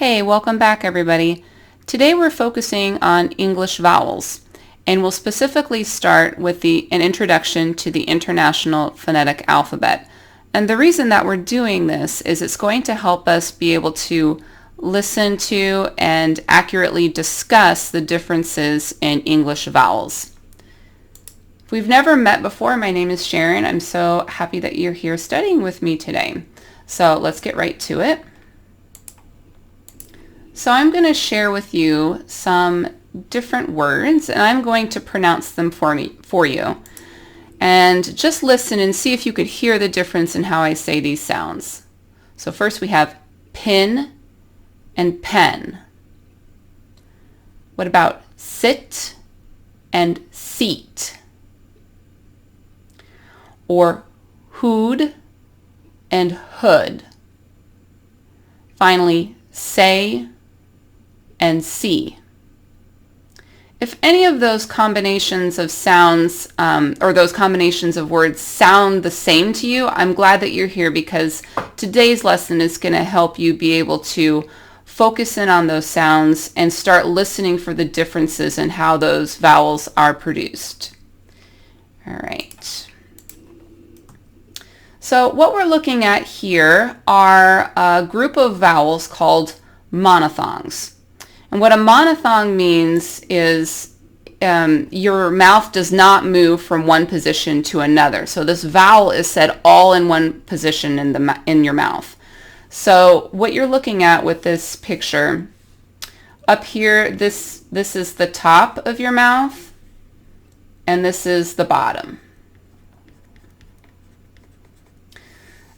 Hey, welcome back everybody. Today we're focusing on English vowels, and we'll specifically start with an introduction to the International Phonetic Alphabet. And the reason that we're doing this is it's going to help us be able to listen to and accurately discuss the differences in English vowels. If we've never met before, my name is Sharon. I'm so happy that you're here studying with me today. So let's get right to it. So I'm going to share with you some different words, and I'm going to pronounce them for you. And just listen and see if you could hear the difference in how I say these sounds. So first we have pin and pen. What about sit and seat? Or hood and hood. Finally, say and see. If any of those combinations of sounds or those combinations of words sound the same to you, I'm glad that you're here because today's lesson is going to help you be able to focus in on those sounds and start listening for the differences in how those vowels are produced. All right. So what we're looking at here are a group of vowels called monothongs. And what a monothong means is your mouth does not move from one position to another. So this vowel is said all in one position in your mouth. So what you're looking at with this picture, up here, this is the top of your mouth, and this is the bottom.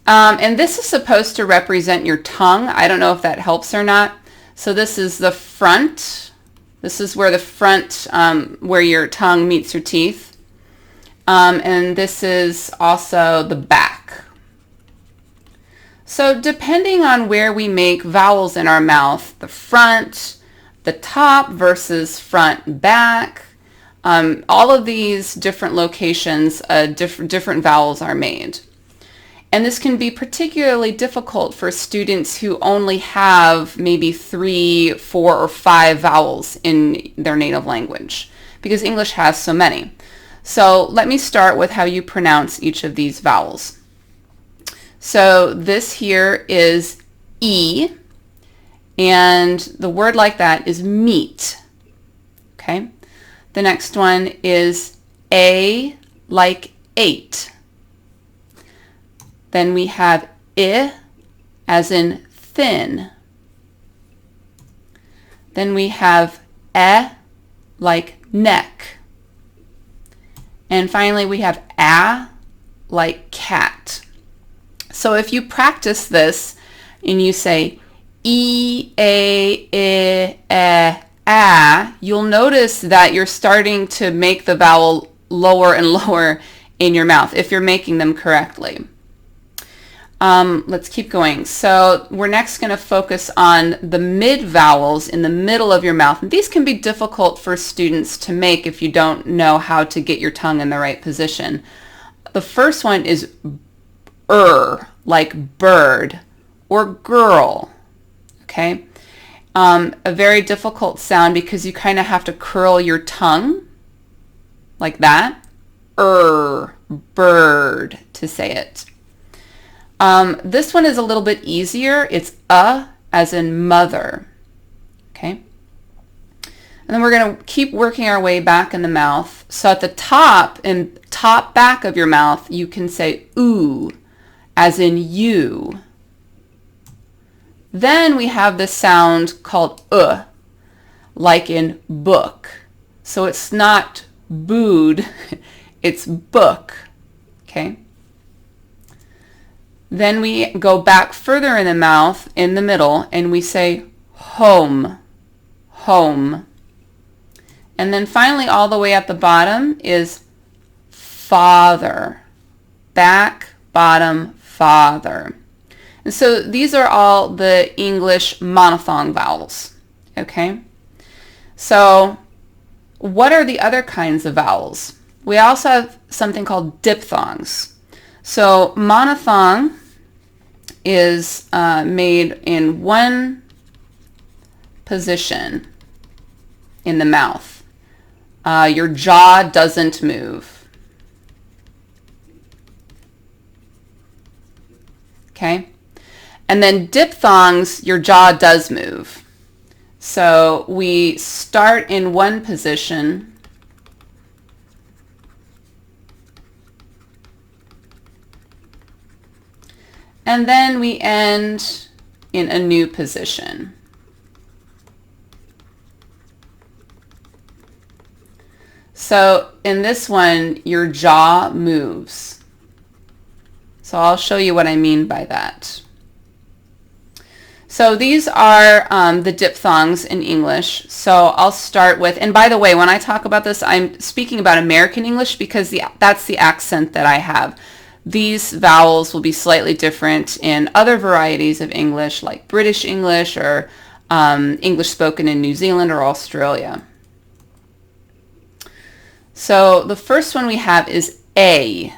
And this is supposed to represent your tongue. I don't know if that helps or not. So this is the front. This is where the front, where your tongue meets your teeth. And this is also the back. So depending on where we make vowels in our mouth, the front, the top versus front, back, all of these different locations, different vowels are made. And this can be particularly difficult for students who only have maybe 3, 4, or 5 vowels in their native language because English has so many. So let me start with how you pronounce each of these vowels. So this here is E, and the word like that is meat. Okay. The next one is A like 8. Then we have I as in thin. Then we have E like neck. And finally we have A like cat. So if you practice this and you say E, A, I, A, you'll notice that you're starting to make the vowel lower and lower in your mouth if you're making them correctly. Let's keep going. So we're next going to focus on the mid vowels in the middle of your mouth. And these can be difficult for students to make if you don't know how to get your tongue in the right position. The first one is like bird or girl. Okay. A very difficult sound because you kind of have to curl your tongue like that. Bird to say it. This one is a little bit easier. It's as in mother. Okay. And then we're going to keep working our way back in the mouth. So at the top back of your mouth, you can say oo, as in you. Then we have this sound called like in book. So it's not booed, it's book. Okay. Then we go back further in the mouth, in the middle, and we say home, home. And then finally, all the way at the bottom is father, back, bottom, father. And so these are all the English monothong vowels, okay? So what are the other kinds of vowels? We also have something called diphthongs. So monothong is made in one position in the mouth. Your jaw doesn't move. Okay? And then diphthongs, your jaw does move. So we start in one position and then we end in a new position. So in this one, your jaw moves. So I'll show you what I mean by that. So these are the diphthongs in English. So I'll start with, and by the way, when I talk about this, I'm speaking about American English because that's the accent that I have. These vowels will be slightly different in other varieties of English, like British English or English spoken in New Zealand or Australia. So the first one we have is A,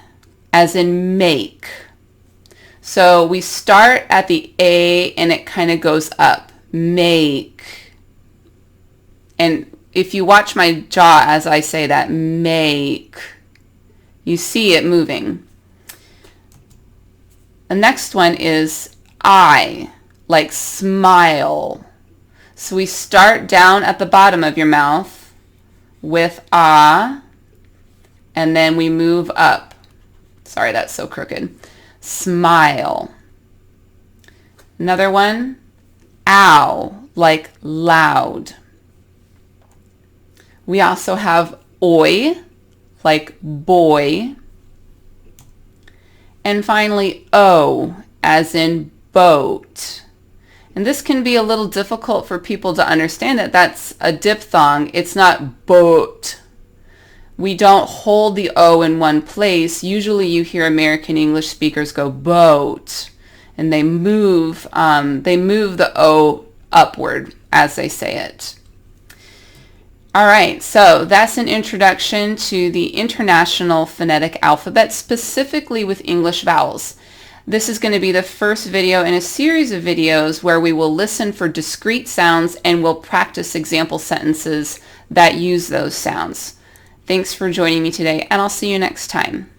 as in make. So we start at the A and it kind of goes up. Make. And if you watch my jaw as I say that, make, you see it moving. The next one is I, like smile. So we start down at the bottom of your mouth with ah, and then we move up. Sorry, that's so crooked. Smile. Another one, ow, like loud. We also have oi, like boy. And finally, o, as in boat. And this can be a little difficult for people to understand that that's a diphthong. It's not boat. We don't hold the O in one place. Usually you hear American English speakers go boat, and they move the O upward as they say it. All right, so that's an introduction to the International Phonetic Alphabet, specifically with English vowels. This is going to be the first video in a series of videos where we will listen for discrete sounds and we'll practice example sentences that use those sounds. Thanks for joining me today, and I'll see you next time.